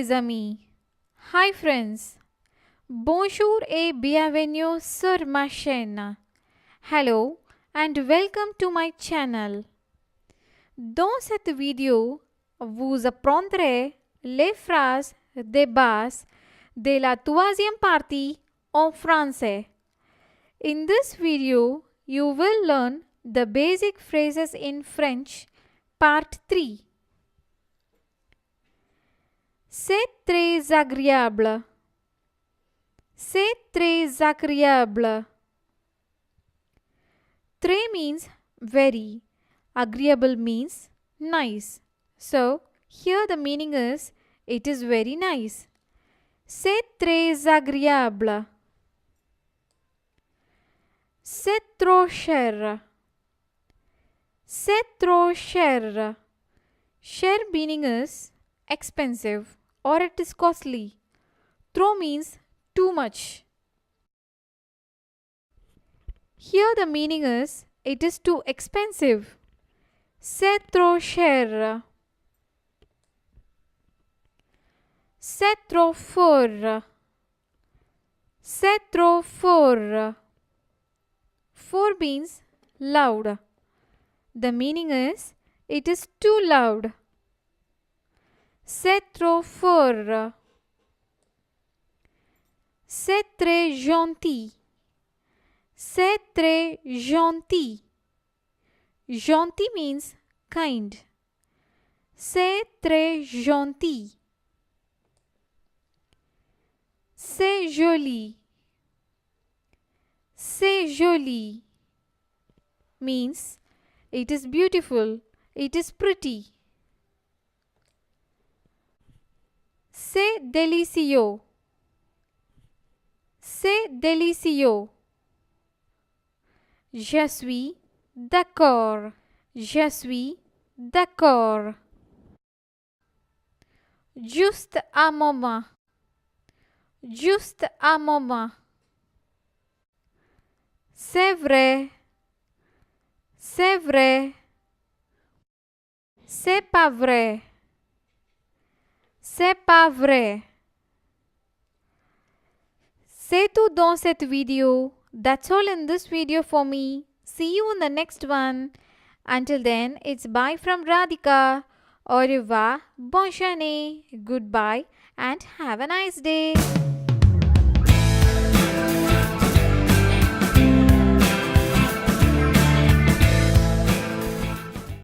les amis. Hi friends. Bonjour et bienvenue sur ma chaîne. Hello and welcome to my channel. Dans cette vidéo, vous apprendrez les phrases de base de la troisième partie en français. In this video, you will learn the basic phrases in French, part 3. C'est très agréable. C'est très agréable. Très means very. Agreeable means nice. So, here the meaning is it is very nice. C'est très agréable. C'est trop cher. C'est trop cher. Cher meaning is expensive or it is costly. Trop means too much. Here the meaning is it is too expensive. C'est trop cher. C'est trop fort. C'est trop fort. Fort means loud. The meaning is it is too loud. C'est trop fort. C'est très gentil. C'est très gentil. Gentil means kind. C'est très gentil. C'est joli. C'est joli means it is beautiful, it is pretty. C'est délicieux. C'est délicieux. Je suis d'accord. Je suis d'accord. Juste un moment. Juste un moment. C'est vrai. C'est vrai. C'est pas vrai. C'est pas vrai. C'est tout dans cette vidéo. That's all in this video for me. See you in the next one. Until then, it's bye from Radhika. Au revoir, bonne journée, goodbye, and have a nice day.